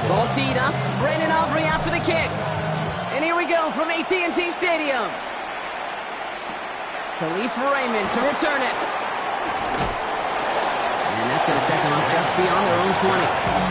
Ball teed up. Brandon Aubrey out for the kick. And here we go from AT&T Stadium. Khalif Raymond to return it. And that's going to set them up just beyond their own 20.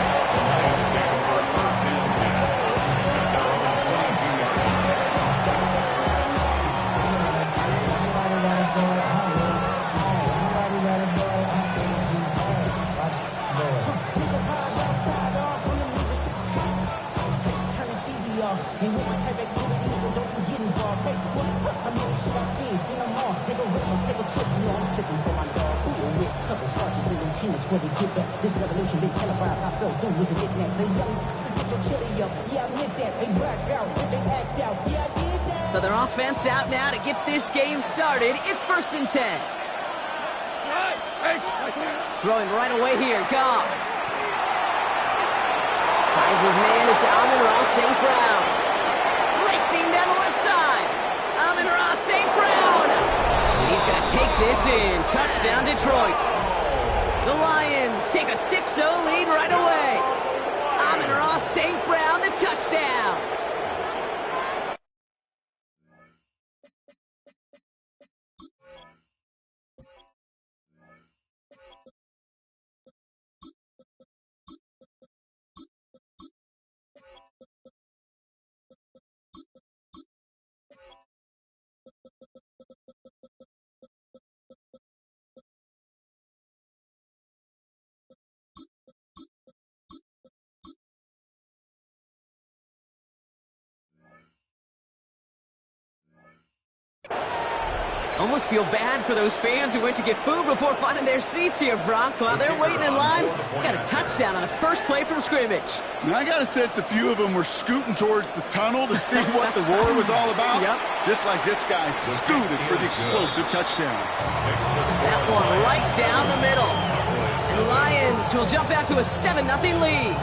Where they get back, this revolution been televised. I fell through with the knickknacks. Hey, young, get your chili up. Yeah, I admit that. They black out, they act out. Yeah, I did that. So their offense out now to get this game started. It's 1st and 10. Throwing right away here, Goff. Finds his man, it's Amon-Ra St. Brown. Racing down the left side. Amon-Ra St. Brown. And he's going to take this in. Touchdown, Detroit. The Lions take a 6-0 lead right away. Amon-Ra St. Brown, the touchdown. Almost feel bad for those fans who went to get food before finding their seats here, Brock. While they're waiting in line, we got a touchdown on the first play from scrimmage. Now, I got a sense a few of them were scooting towards the tunnel to see what the roar was all about. Yep. Just like this guy scooted for the explosive touchdown. That one right down the middle. And the Lions will jump out to a 7-0 lead.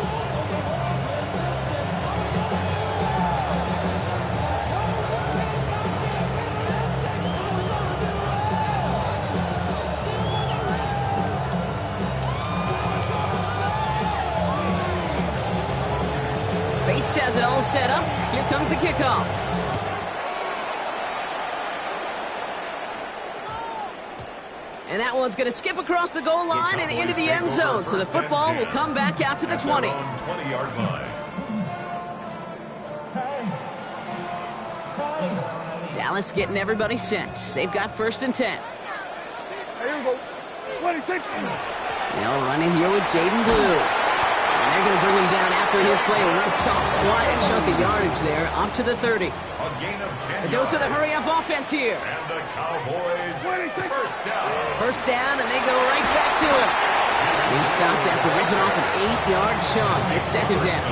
Bates has it all set up. Here comes the kickoff. And that one's going to skip across the goal line and into the end zone. So the football will come back out to the 20. 20-yard line. Dallas getting everybody set. They've got 1st and 10. Here we go. 26. They'll run in here with Jaden Blue. And they're going to bring him down after his play. Rips off quite a chunk of yardage there, up to the 30. A gain of 10 A dose of the yards. hurry-up offense here. And the Cowboys first down. First down, and they go right back to it. He stopped after ripping off an 8-yard chunk. It's 2nd down.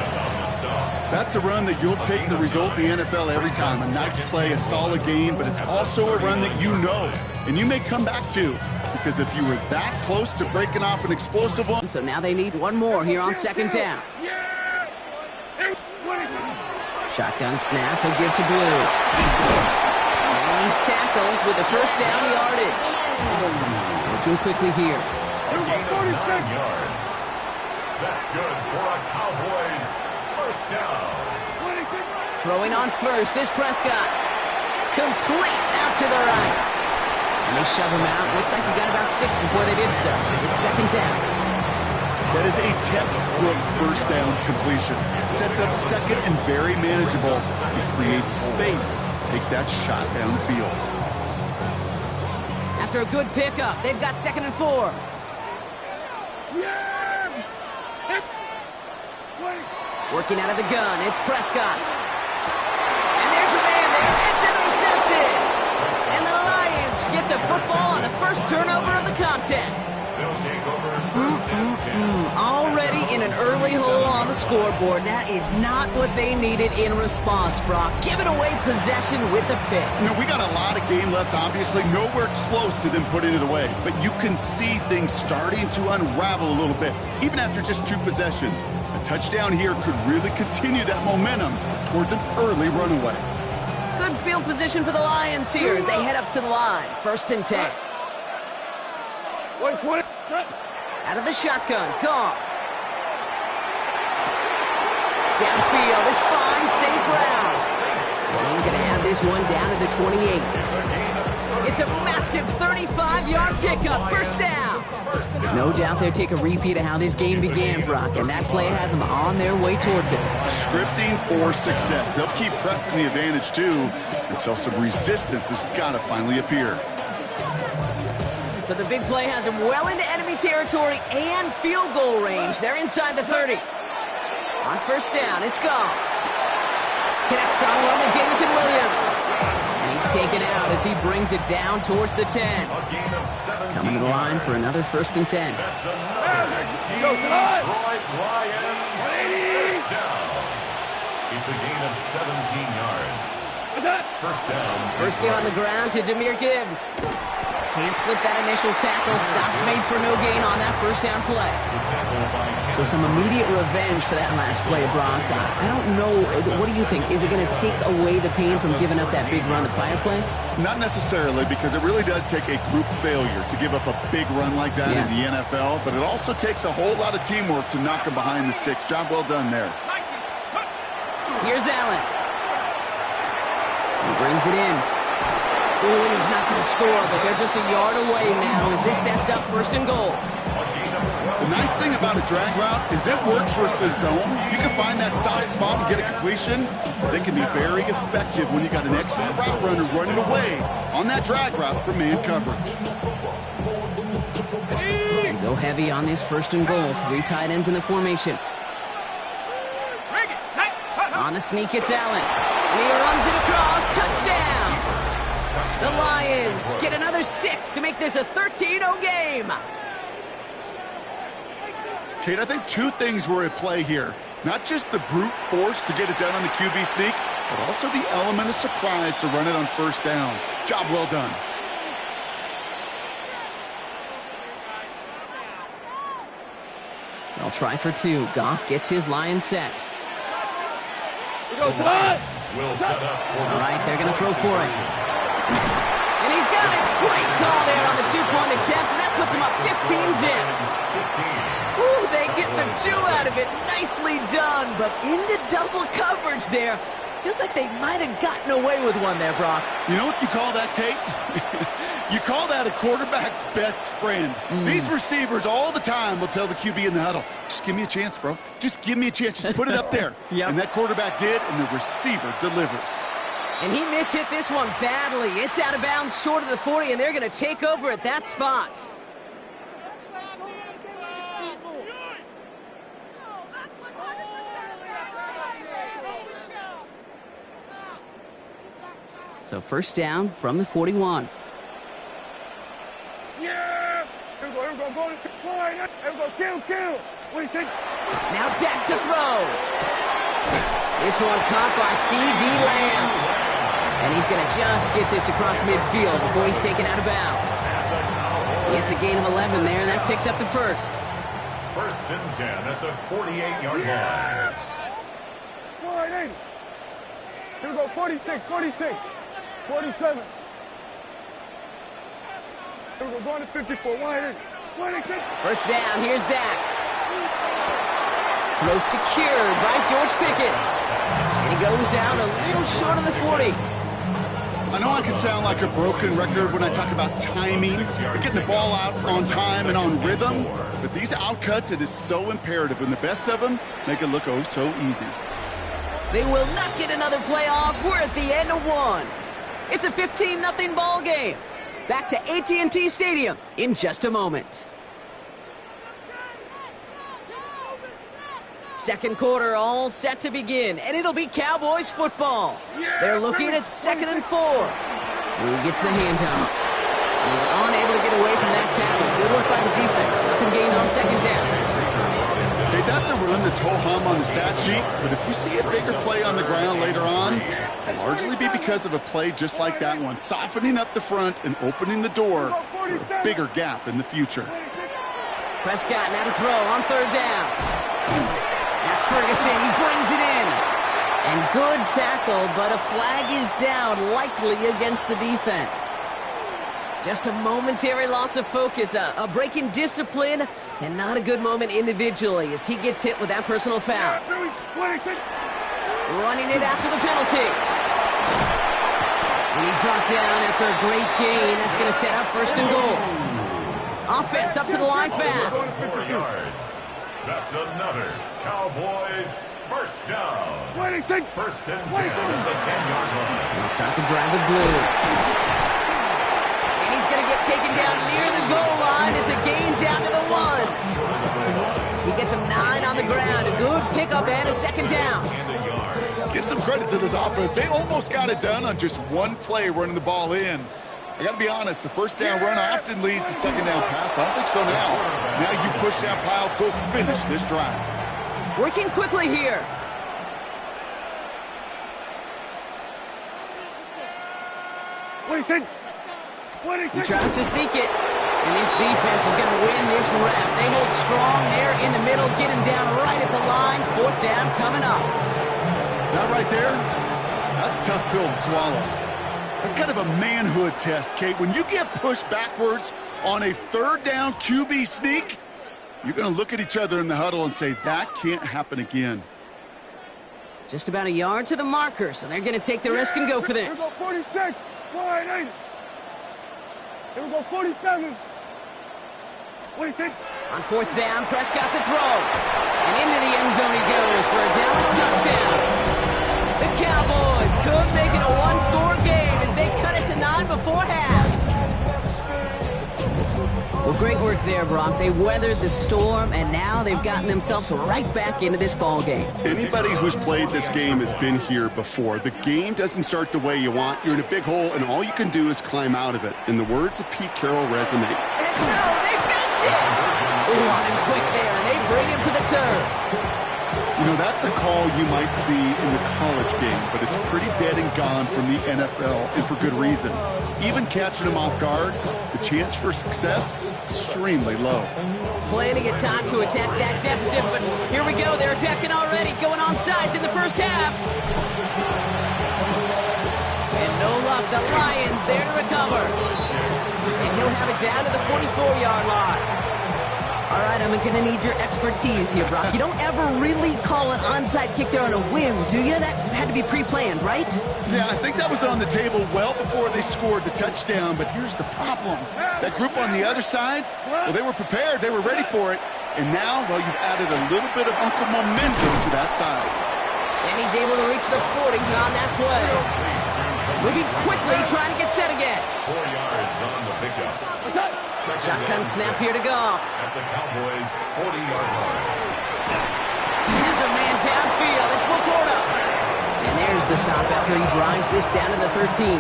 That's a run that you'll take the result in the NFL every time. A nice play, a solid game, but it's also a run that you know, and you may come back to. Because if you were that close to breaking off an explosive one. So now they need one more here on 2nd down. Shotgun snap, he'll give to Blue. And he's tackled with the first down yardage. Looking quickly here. A gain of 9 yards. That's good for a Cowboys first down. Throwing on first is Prescott. Complete out to the right. And they shove him out. Looks like he got about 6 before they did so. It's 2nd down. That is a textbook first down completion. Sets up second and very manageable. It creates space to take that shot downfield. After a good pickup, they've got 2nd and 4. Working out of the gun, it's Prescott. And there's a man there. It's intercepted. And the Lions get the football on the first turnover of the contest. They'll take over first and 10. Already in an early hole on the scoreboard. That is not what they needed in response, Brock. Giving away possession with the pick. You know, we got a lot of game left, obviously. Nowhere close to them putting it away. But you can see things starting to unravel a little bit, even after just 2 possessions. A touchdown here could really continue that momentum towards an early runaway. Good field position for the Lions here as they head up to the line. 1st and 10. Out of the shotgun, Goff. downfield. This finds St. Brown. And he's going to have this one down to the 28. It's a massive 35-yard pickup. First down. No doubt they'll take a repeat of how this game began, Brock, and that play has them on their way towards it. Scripting for success. They'll keep pressing the advantage, too, until some resistance has got to finally appear. So the big play has them well into enemy territory and field goal range. They're inside the 30. On first down, it's gone. Connects on one to Jameson Williams. And he's taken out as he brings it down towards the 10. Coming to the line for another 1st and 10. That's another Detroit Lions first down. It's a gain of 17 yards. First down. First down on the ground to Jahmyr Gibbs. Can't slip that initial tackle. Stops made for no gain on that first down play. So some immediate revenge for that last play, Brock. I don't know. What do you think? Is it going to take away the pain from giving up that big run the prior play? Not necessarily, because it really does take a group failure to give up a big run like that in the NFL, but it also takes a whole lot of teamwork to knock them behind the sticks. Job well done there. Here's Allen. He brings it in. Ooh, and he's not going to score, but they're just a yard away now as this sets up 1st and goal. The nice thing about a drag route is it works versus zone. You can find that soft spot and get a completion. They can be very effective when you got an excellent route runner running away on that drag route from man coverage. They go heavy on this 1st and goal. 3 tight ends in the formation. On the sneak, it's Allen. And he runs it across. Touchdown! The Lions get another 6 to make this a 13-0 game. Kate, I think 2 things were at play here. Not just the brute force to get it done on the QB sneak, but also the element of surprise to run it on first down. Job well done. They'll try for 2. Goff gets his line set. Will set up. All right, they're going to throw for it. And he's got it. Great call there on the 2-point attempt, and that puts him up 15 zip. Ooh, they get the 2 out of it. Nicely done, but into double coverage there. Feels like they might have gotten away with one there, Brock. You know what you call that, Kate? You call that a quarterback's best friend. These receivers all the time will tell the QB in the huddle, just give me a chance, bro. Just give me a chance. Just put it up there. And that quarterback did, and the receiver delivers. And he mishit this one badly. It's out of bounds short of the 40, and they're going to take over at that spot. So first down from the 41. Yeah! Here we go, go. Here we go, kill. What do you think? Now Dak to throw. This one caught by C.D. Lamb. And he's going to just get this across midfield before he's taken out of bounds. It's a gain of 11 there, and that picks up the first. 1st and 10 at the 48-yard line. Wide in. Here we go, 46, 47. Here we go, going to 54, wide in. 26. First down, here's Dak. Throw secured by George Pickett. And he goes out a little short of the 40. I know I can sound like a broken record when I talk about timing, but getting the ball out on time and on rhythm, but these outcuts, it is so imperative, and the best of them make it look oh so easy. They will not get another play off. We're at the end of 1. It's a 15-0 ball game. Back to AT&T Stadium in just a moment. Second quarter all set to begin, and it'll be Cowboys football. They're looking at 2nd and 4. Who gets the handoff? He's unable to get away from that tackle. Good work by the defense. Nothing gained on 2nd down. Okay, that's a run that's ho-hum on the stat sheet, but if you see a bigger play on the ground later on, it'll largely be because of a play just like that one, softening up the front and opening the door for a bigger gap in the future. Prescott now to throw on 3rd down. That's Ferguson. He brings it in. And good tackle, but a flag is down, likely against the defense. Just a momentary loss of focus, a break in discipline, and not a good moment individually as he gets hit with that personal foul. Running it after the penalty. And he's brought down after a great gain. That's going to set up first and goal. Offense up to the line fast. 4 yards. That's another Cowboys first down. First and 10 at the 10-yard line. And start the drive with blue. And he's going to get taken down near the goal line. It's a gain down to the 1. He gets him 9 on the ground. A good pickup and a second down. Give some credit to this offense. They almost got it done on just one play running the ball in. I got to be honest, the first down run often leads to second down pass, but I don't think so now. Now you push that pile, go finish this drive. Working quickly here. He tries to sneak it. And this defense is going to win this rep. They hold strong there in the middle, get him down right at the line. Fourth down coming up. That right there, that's a tough pill to swallow. That's kind of a manhood test, Kate. When you get pushed backwards on a third down QB sneak, you're going to look at each other in the huddle and say, that can't happen again. Just about a yard to the marker, so they're going to take the risk and go for this. Here we go 46, wide 8. Here we go 47. 46. On fourth down, Prescott to throw. And into the end zone he goes for a Dallas touchdown. The Cowboys could make it a one-score game as they cut it to 9 before half. Well, great work there, Brock. They weathered the storm, and now they've gotten themselves right back into this ball game. Anybody who's played this game has been here before. The game doesn't start the way you want. You're in a big hole, and all you can do is climb out of it. In the words of Pete Carroll, resume. And no, they bent it! Ooh, on him quick there, and they bring him to the turf. You know, that's a call you might see in the college game, but it's pretty dead and gone from the NFL, and for good reason. Even catching him off guard, the chance for success, extremely low. Plenty of time to attack that deficit, but here we go. They're attacking already, going on sides in the first half. And no luck, the Lions there to recover. And he'll have it down to the 44-yard line. All right, I'm going to need your expertise here, Brock. You don't ever really call an onside kick there on a whim, do you? That had to be pre-planned, right? Yeah, I think that was on the table well before they scored the touchdown, but here's the problem. That group on the other side, well, they were prepared. They were ready for it. And now, well, you've added a little bit of Uncle Momentum to that side. And he's able to reach the 40 on that play. Moving quickly, trying to get set again. 4 yards on the pickup. Shotgun snap here to go. At the Cowboys' 40-yard line. Here's a man downfield. It's Laporta. And there's the stop after he drives this down to the 13.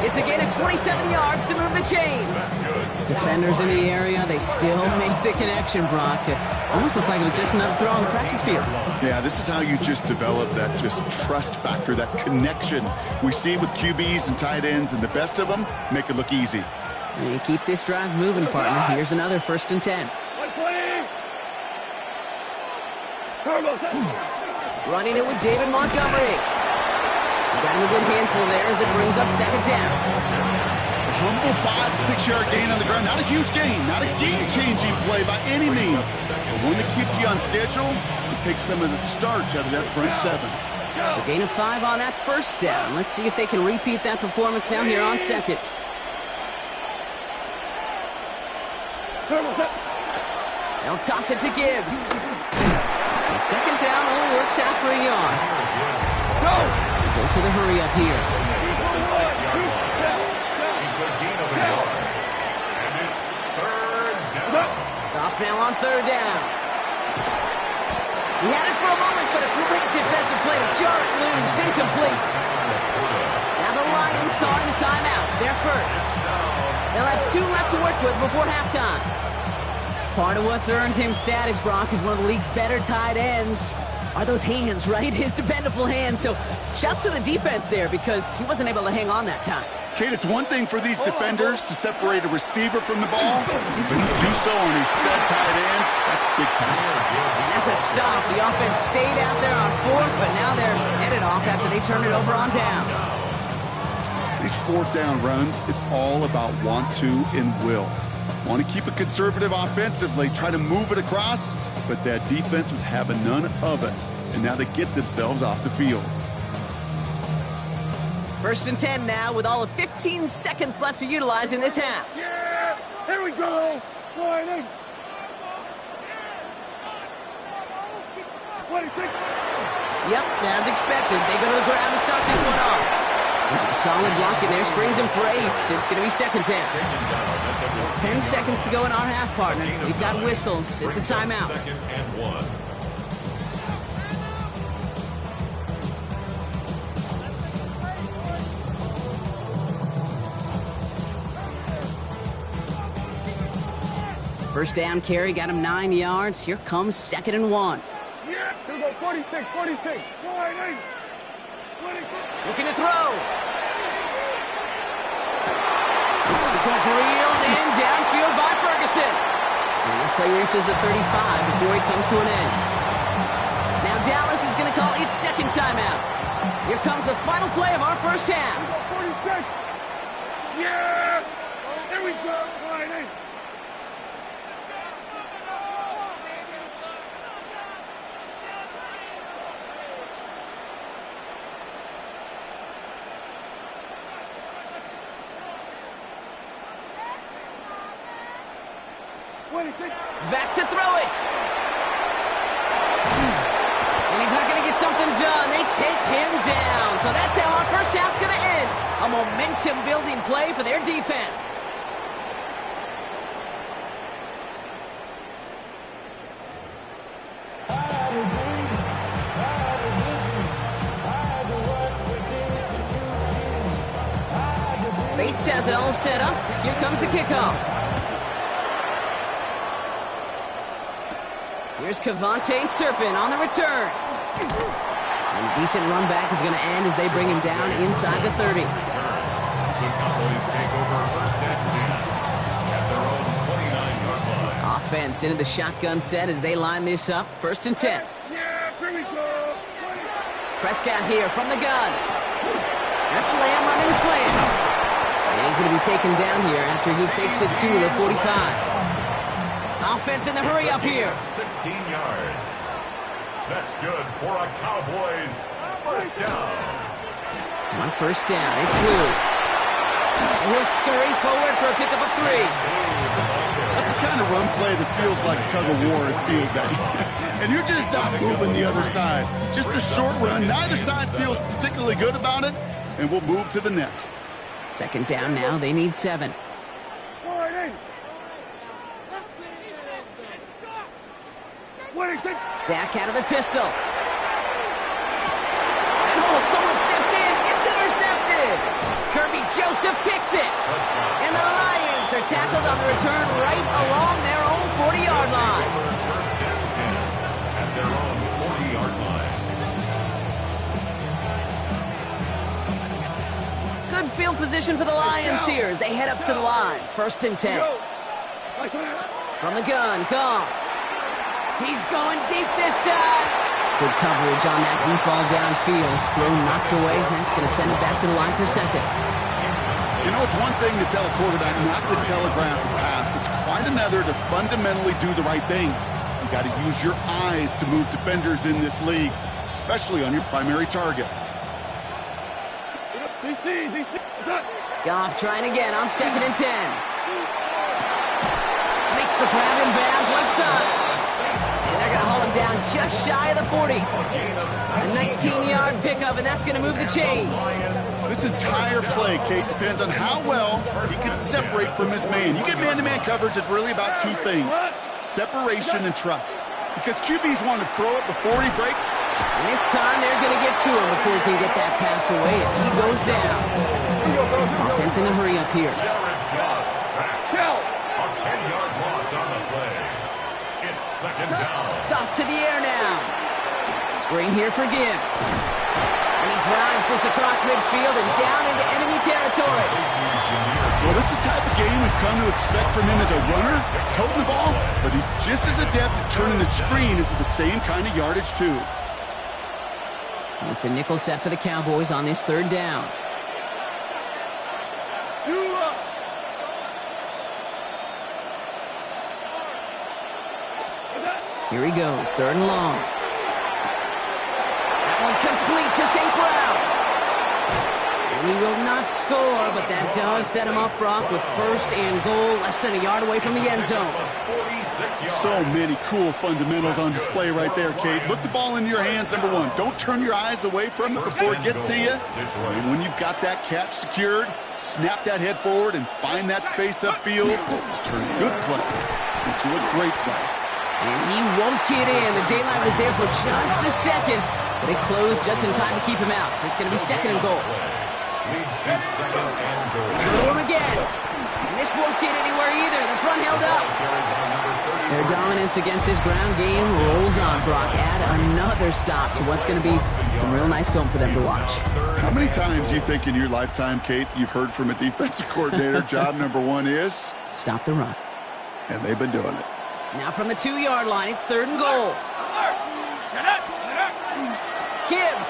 It's a gain of 27 yards to move the chains. Defenders in the area, they still make the connection, Brock. It almost looked like it was just another throw on the practice field. Yeah, this is how you just develop that just trust factor, that connection we see with QBs and tight ends, and the best of them make it look easy. And keep this drive moving, partner. Here's another first and 10. Running it with David Montgomery. Got him a good handful there as it brings up second down. Humble 5-6 yard gain on the ground. Not a huge gain, not a game-changing play by any means. But one that keeps you on schedule and takes some of the starch out of that front seven. So gain of 5 on that first down. Let's see if they can repeat that performance now here on second. They'll toss it to Gibbs. And second down only works out for a yard. Go! He goes to the hurry up here. It's a gain of a yard. And it's third down. Off now on third down. He had it for a moment, but a great defensive play to jar it loose. Incomplete. Now the Lions calling the timeouts. They're first. They'll have 2 left to work with before halftime. Part of what's earned him status, Brock, is one of the league's better tight ends. Are those hands, right? His dependable hands. So shouts to the defense there because he wasn't able to hang on that time. Kate, it's one thing for these defenders to separate a receiver from the ball, but to do so on these stud tight ends, that's big time. And that's a stop. The offense stayed out there on fourth, but now they're headed off after they turn it over on downs. These fourth down runs, it's all about want to and will. Want to keep it conservative offensively, try to move it across, but that defense was having none of it. And now they get themselves off the field. 1st and 10 now with all of 15 seconds left to utilize in this half. Yeah! Here we go! Sliding! 26! Yep, as expected, they go to the ground and start this one off. It's a solid block in there, springs him for 8. It's going to be 2nd down. 10 seconds to go in our half, partner. We've got whistles. It's a timeout. 2nd and 1. First down carry got him 9 yards. Here comes 2nd and 1. Yeah! Here we go, 46, 46! Sliding! 26! Looking to throw. This one's reeled in downfield by Ferguson. And this play reaches the 35 before he comes to an end. Now Dallas is going to call its 2nd timeout. Here comes the final play of our first half. 46! Yeah! Here we go! Sliding! Back to throw it. And he's not going to get something done. They take him down. So that's how our first half's going to end. A momentum-building play for their defense. Bates has it all set up. Here comes the kickoff. Here's Kevontae Turpin on the return. And a decent run back is going to end as they bring him down inside the 30. The Cowboys take over 1st and 10 at their own 29-yard line. Offense into the shotgun set as they line this up. 1st and 10. Yeah, here we go. Prescott here from the gun. That's Lamb running a slant. And he's going to be taken down here after he takes it to the 45. Offense in the hurry up here. 16 yards. That's good for a Cowboys 1st down. On 1st down, it's Blue. He'll scurry forward for a pickup of 3. That's the kind of run play that feels like tug-of-war at field day. And you're just not moving the other side. Just a short run. Neither side feels particularly good about it, and we'll move to the next. 2nd down now, they need 7. Sliding! Dak out of the pistol. And someone stepped in. It's intercepted. Kirby Joseph picks it. And the Lions are tackled on the return right along their own 40-yard line. 1st and 10 at their own 40-yard line. Good field position for the Lions here as they head up to the line. 1st and 10. From the gun, Goff. He's going deep this time. Good coverage on that deep ball downfield. Throw knocked away. That's going to send it back to the line for 2nd. You know, it's one thing to tell a quarterback not to telegraph a pass. It's quite another to fundamentally do the right things. You got to use your eyes to move defenders in this league, especially on your primary target. Goff trying again on 2nd and 10. Makes the grab in bounds left side. And they're going to hold him down just shy of the 40. A 19-yard pickup, and that's going to move the chains. This entire play, Kate, depends on how well he can separate from his man. You get man-to-man coverage, it's really about 2 things: separation and trust. Because QBs want to throw it before he breaks. And this time they're going to get to him before he can get that pass away as he goes down. Offense in a hurry up here. Jared Goff sacked. A 10-yard loss on the play. It's 2nd down. Goff to the air now. Screen here for Gibbs. And he drives this across midfield and down into enemy territory. Well, this is the type of game we've come to expect from him as a runner, toting the ball, but he's just as adept at turning the screen into the same kind of yardage, too. It's a nickel set for the Cowboys on this 3rd down. Here he goes, 3rd and long. That one complete to St. Brown. And he will not score, but that does set him up, Brock, with 1st and goal, less than a yard away from the end zone. So many cool fundamentals on display right there, Kate. Look the ball into your hands, number 1. Don't turn your eyes away from it before it gets to you. And when you've got that catch secured, snap that head forward and find that space upfield to turn a good play into a great play. And he won't get in. The daylight was there for just a second, but it closed just in time to keep him out. So it's going to be 2nd and goal. Leads to 2nd and goal. Throw him again. And this won't get anywhere either. The front held up. Their dominance against his ground game rolls on, Brock. Add another stop to what's going to be some real nice film for them to watch. How many times do you think in your lifetime, Kate, you've heard from a defensive coordinator, job number 1 is? Stop the run. And they've been doing it. Now from the 2-yard line, it's 3rd and goal. Gibbs.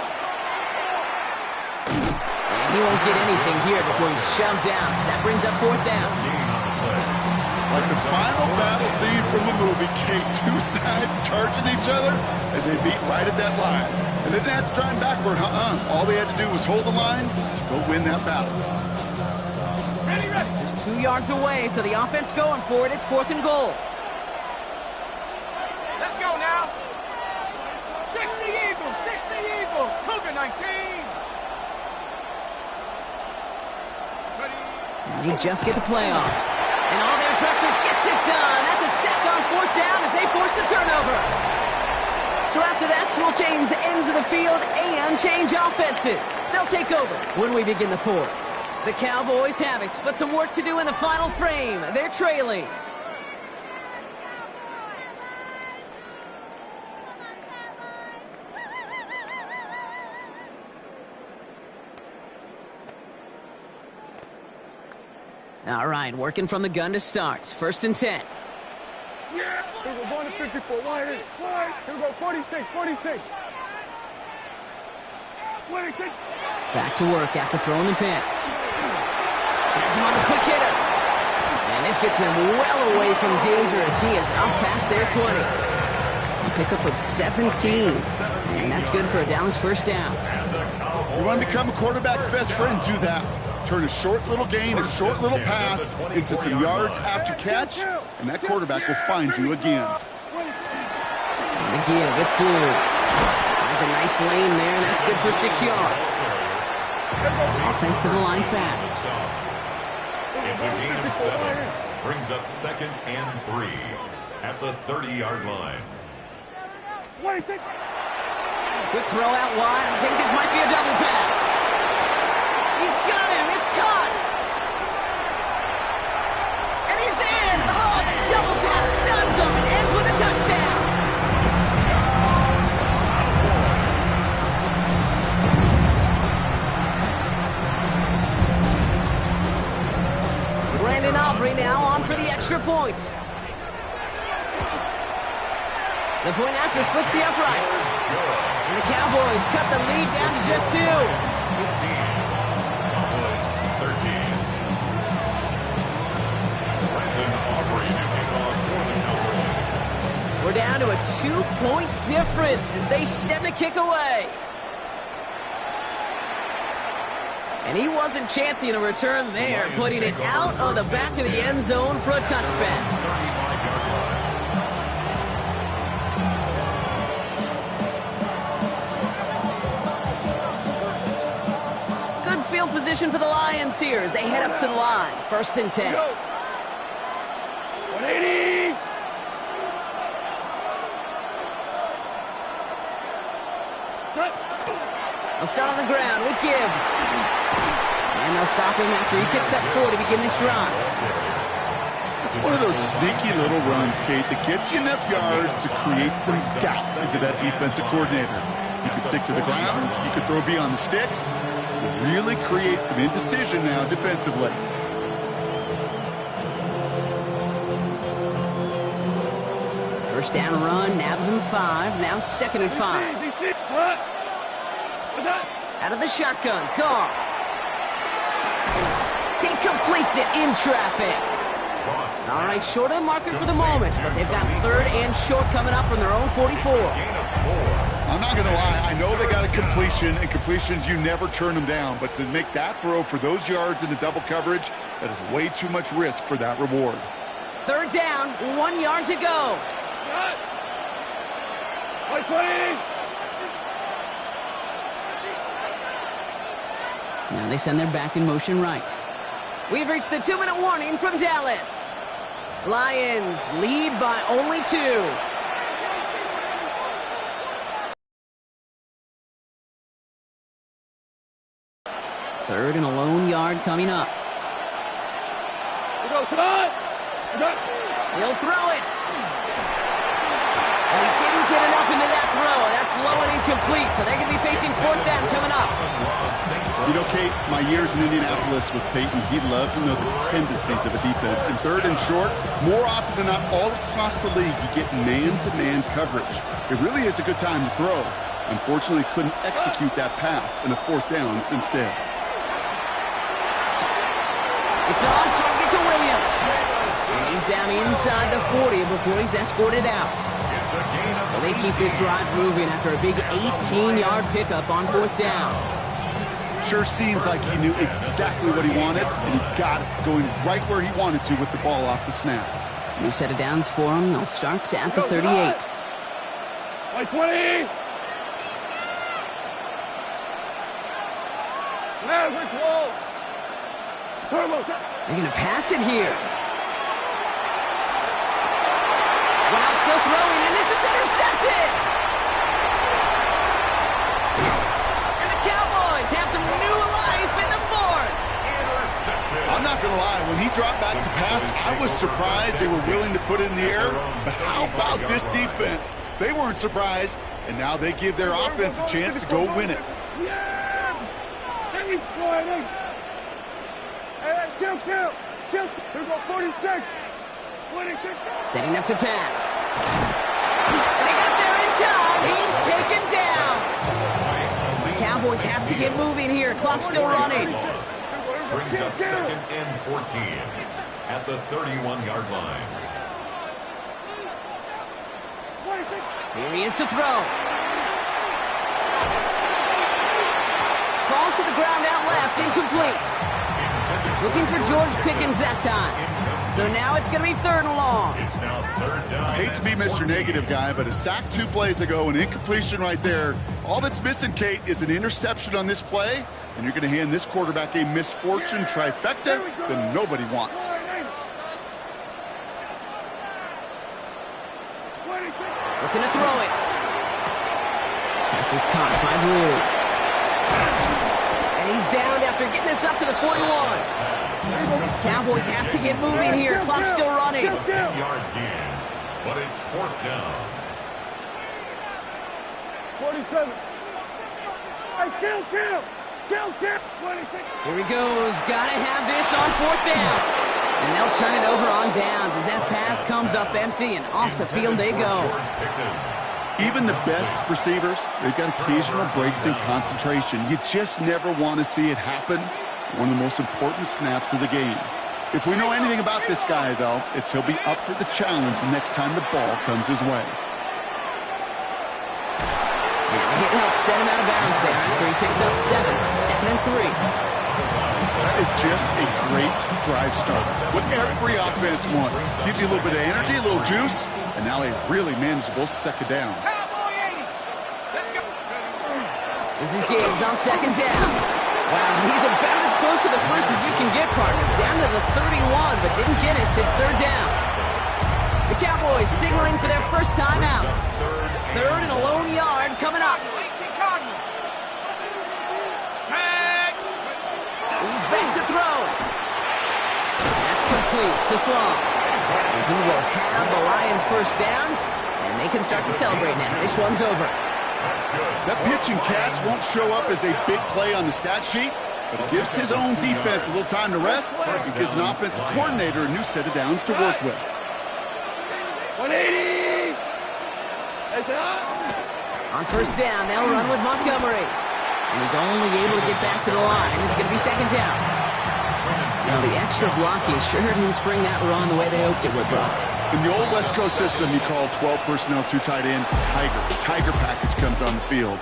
And he won't get anything here before he's shoved down. So that brings up 4th down. Like the final battle scene from the movie, Kate, 2 sides charging each other, and they beat right at that line. And they didn't have to drive backward, All they had to do was hold the line to go win that battle. Just 2 yards away, so the offense going for it. It's 4th and goal. Let's go now. 60 Eagles, 60 Eagles. COVID-19. And they just get the play off. And all their pressure gets it done. That's a sack on 4th down as they force the turnover. So after that, we'll change the ends of the field and change offenses. They'll take over when we begin the 4th. The Cowboys have it, but some work to do in the final frame. They're trailing. All right, working from the gun to start. 1st and 10. Yeah. Here we go, going to 54. Wide. Here we go, 46, 46. 26. Back to work after throwing the pick. Has him on the quick hitter. And this gets him well away from danger as he is up past their 20. A pickup of 17. And that's good for a Dallas 1st down. You want to become a quarterback's best friend, do that. Turn a short little gain, a short little pass into some yards after catch, and that quarterback will find you again. And the give, it's blue. That's a nice lane there, and that's good for 6 yards. Offense to the line fast. It's a gain of 7. Brings up 2nd and 3 at the 30-yard line. Quick throw out wide. I think this might be a double pass. He's got him. It's caught. And he's in. Oh, the double pass stuns him and ends with a touchdown. Brandon Aubrey now on for the extra point. The point after splits the uprights. And the Cowboys cut the lead down to just 2. 15. Cowboys 13. Brandon Aubrey to kick off for the Cowboys. We're down to a 2-point difference as they send the kick away. And he wasn't chancing a return there, putting it out on the back of the end zone for a touchback. Field position for the Lions here as they head up to the line. 1st and 10. 180. They'll start on the ground with Gibbs. And they'll stop him after he picks up 4 to begin this drive. It's one of those sneaky little runs, Kate, that gets you enough yards to create some doubt into that defensive coordinator. You could stick to the ground. You could throw beyond the sticks. Really create some indecision now defensively. First down run, nabs him 5. Now 2nd and 5. Out of the shotgun, Carr. He completes it in traffic. All right, short of the marker for the moment, but they've got third and short coming up from their own 44. I'm not going to lie. I know they got a completion, and completions, you never turn them down. But to make that throw for those yards in the double coverage, that is way too much risk for that reward. Third down, 1 yard to go. Now they send their back in motion right. We've reached the 2-minute warning from Dallas. Lions lead by only 2. Third and a lone yard coming up. He'll throw it. And he didn't get enough into that throw. That's low and incomplete, so they're going to be facing fourth down coming up. You know, Kate, my years in Indianapolis with Peyton, he loved to know the tendencies of a defense. And third and short, more often than not, all across the league, you get man-to-man coverage. It really is a good time to throw. Unfortunately, couldn't execute that pass in a fourth down instead. It's on target to Williams. And he's down inside the 40 before he's escorted out. So they keep this drive moving after a big 18-yard pickup on fourth down. Sure seems like he knew exactly what he wanted, and he got it, going right where he wanted to with the ball off the snap. New set of downs for him. They'll start at the 38. 20! They're going to pass it here. Wow, still throwing, and this is intercepted! And the Cowboys have some new life in the fourth. I'm not going to lie, when he dropped back to pass, I was surprised they were willing to put it in the air. But how about this defense? They weren't surprised, and now they give their offense a chance to go win it. Kill. Here go 46. 26. Setting up to pass. And they got there in time. He's taken down. The Cowboys have to get moving here. Clock's still running. Brings up second and 14 at the 31-yard line. Here he is to throw. Falls to the ground out left, incomplete. Looking for George Pickens that time. So now it's going to be third and long. It's now third down. I hate to be Mr. Negative guy, but a sack 2 plays ago, an incompletion right there. All that's missing, Kate, is an interception on this play, and you're going to hand this quarterback a misfortune trifecta that nobody wants. Looking to throw it. Pass is caught by Blue. And he's down after getting this up to the 41. Cowboys have to get moving here. Clock's still running. 10-yard gain, but it's fourth down. 47. Kill. Here he goes. Gotta have this on fourth down. And they'll turn it over on downs as that pass comes up empty and off the field they go. Even the best receivers, they've got occasional breaks in concentration. You just never want to see it happen. One of the most important snaps of the game. If we know anything about this guy, though, it's he'll be up for the challenge the next time the ball comes his way. And the hit helped set him out of bounds there after he picked up 7. Second and 3. That is just a great drive start. What every offense wants. Gives you a little bit of energy, a little juice, and now a really manageable second down. This is Gibbs on second down. Wow, he's about as close to the first as you can get, partner. Down to the 31, but didn't get it. It's third down. The Cowboys signaling for their first time out. Third and a lone yard coming up. He's back to throw. That's complete to Sloan. And he will have the Lions first down, and they can start to celebrate now. This one's over. That pitch and catch won't show up as a big play on the stat sheet, but it gives his own defense a little time to rest and gives an offensive coordinator a new set of downs to work with. 180! On first down, they'll run with Montgomery. And he's only able to get back to the line. It's going to be second down. Well, the extra blocking sure didn't spring that run the way they hoped it would, Brock. In the old West Coast system, you call 12 personnel, 2 tight ends, Tiger. The Tiger package comes on the field.